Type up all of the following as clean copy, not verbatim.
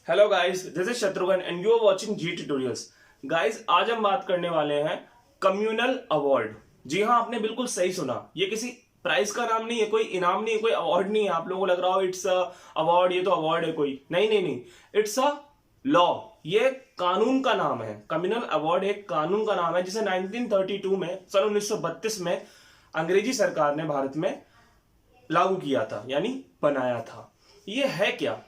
Hello guys, this is Shatrughan and you are watching G tutorials. Guys, आज हम बात करने वाले हैं कम्युनल अवार्ड। जी हाँ, आपने बिल्कुल सही सुना। ये किसी प्राइज का नाम नहीं है, कोई इनाम नहीं है, कोई अवार्ड नहीं है। आप लोगों को लग रहा हो इट्स अ अवार्ड, ये तो अवार्ड है कोई। नहीं नहीं नहीं, इट्स अ लॉ। ये कानून का नाम है। कम्युनल अवार्ड एक कानून का नाम है जिसे 1932 में, सन 1932 में अंग्रेजी सरकार ने भारत में लागू किया था, यानी बनाया था। ये है क्या?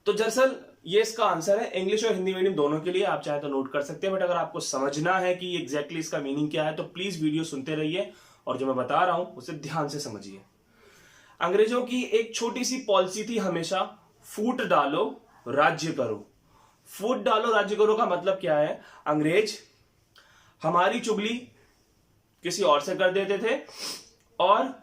तो दरअसल ये इसका आंसर है। इंग्लिश और हिंदी मीडियम दोनों के लिए आप चाहे तो नोट कर सकते हैं, बट अगर आपको समझना है कि एग्जैक्टली इसका मीनिंग क्या है तो प्लीज वीडियो सुनते रहिए और जो मैं बता रहा हूं उसे ध्यान से समझिए। अंग्रेजों की एक छोटी सी पॉलिसी थी हमेशा, फूट डालो राज्य करो। फूट डालो राज्य करो का मतलब क्या है? अंग्रेज हमारी चुगली किसी और से कर देते थे और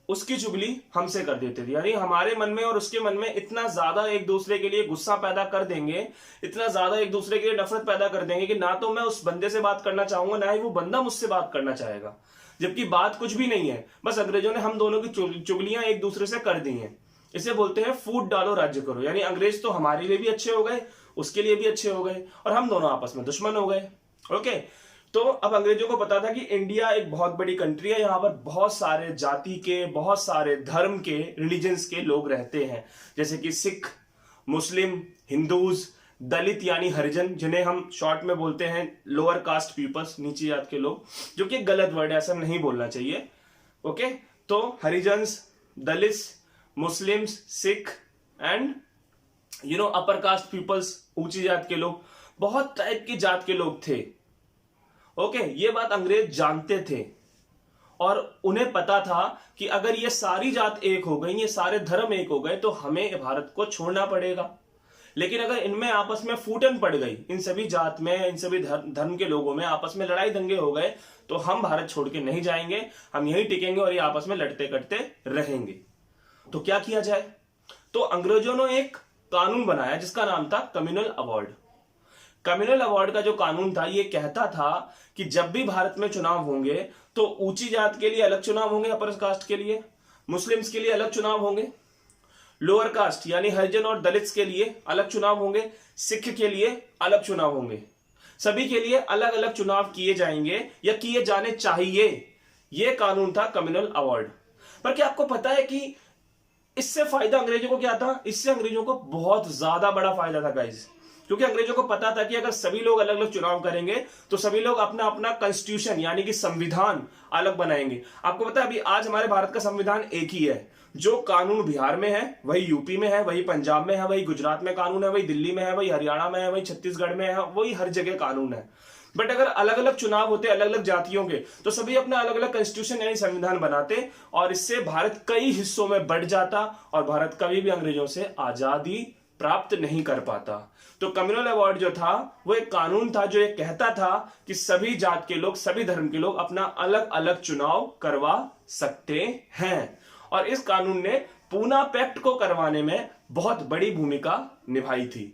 उसकी चुगली हमसे कर देते थे। यानी हमारे मन में और उसके मन में इतना ज्यादा एक दूसरे के लिए गुस्सा पैदा कर देंगे, इतना ज्यादा एक दूसरे के लिए नफरत पैदा कर देंगे कि ना तो मैं उस बंदे से बात करना चाहूंगा, ना ही वो बंदा मुझसे बात करना चाहेगा। जबकि बात कुछ भी नहीं है, बस अंग्रेजों ने हम दोनों की चुगलियां एक दूसरे से कर दी हैं। इसे बोलते हैं फूट डालो राज्य करो। यानी अंग्रेज तो हमारे लिए भी अच्छे हो गए, उसके लिए भी अच्छे हो गए और हम दोनों आपस में दुश्मन हो गए। ओके, तो अब अंग्रेजों को पता था कि इंडिया एक बहुत बड़ी कंट्री है, यहां पर बहुत सारे जाति के, बहुत सारे धर्म के, रिलीजन्स के लोग रहते हैं, जैसे कि सिख, मुस्लिम, हिंदूज, दलित यानी हरिजन, जिन्हें हम शॉर्ट में बोलते हैं लोअर कास्ट पीपल्स, नीची जात के लोग, जो कि गलत वर्ड है, ऐसा नहीं बोलना चाहिए। ओके, तो Harijans, Dalit, Muslims, Sikh and upper caste peoples, ऊंची जात के लोग, बहुत टाइप की जात के लोग थे। ओके, ये बात अंग्रेज जानते थे और उन्हें पता था कि अगर ये सारी जात एक हो गई, ये सारे धर्म एक हो गए, तो हमें भारत को छोड़ना पड़ेगा। लेकिन अगर इनमें आपस में फूटन पड़ गई, इन सभी जात में, इन सभी धर्म के लोगों में आपस में लड़ाई दंगे हो गए, तो हम भारत छोड़ के नहीं जाएंगे, हम यहीं टिकेंगे और ये आपस में लड़ते कटते रहेंगे। तो क्या किया जाए? तो अंग्रेजों ने एक कानून बनाया जिसका नाम था कम्युनल अवार्ड। कम्युनल अवार्ड का जो कानून था, ये कहता था कि जब भी भारत में चुनाव होंगे तो ऊंची जात के लिए अलग चुनाव होंगे, अपर कास्ट के लिए, मुस्लिम्स के लिए अलग चुनाव होंगे, लोअर कास्ट यानी हरिजन और दलित्स के लिए अलग चुनाव होंगे, सिख के लिए अलग चुनाव होंगे, सभी के लिए अलग अलग चुनाव किए जाएंगे या किए जाने चाहिए। यह कानून था कम्युनल अवार्ड। पर क्या आपको पता है कि इससे फायदा अंग्रेजों को क्या था? इससे अंग्रेजों को बहुत ज्यादा बड़ा फायदा था गाइस, क्योंकि अंग्रेजों को पता था कि अगर सभी लोग अलग अलग चुनाव करेंगे तो सभी लोग अपना अपना कॉन्स्टिट्यूशन यानी कि संविधान अलग बनाएंगे। आपको पता है अभी आज हमारे भारत का संविधान एक ही है। जो कानून बिहार में है वही यूपी में है, वही पंजाब में है, वही गुजरात में कानून है, वही दिल्ली में है, वही हरियाणा में है, वही छत्तीसगढ़ में है, वही हर जगह कानून है। बट अगर अलग अलग चुनाव होते अलग अलग जातियों के, तो सभी अपना अलग अलग कॉन्स्टिट्यूशन यानी संविधान बनाते और इससे भारत कई हिस्सों में बढ़ जाता और भारत कभी भी अंग्रेजों से आजादी प्राप्त नहीं कर पाता। तो कम्युनल अवार्ड जो था वो एक कानून था जो ये कहता था कि सभी जात के लोग, सभी धर्म के लोग अपना अलग अलग चुनाव करवा सकते हैं। और इस कानून ने पूना पैक्ट को करवाने में बहुत बड़ी भूमिका निभाई थी।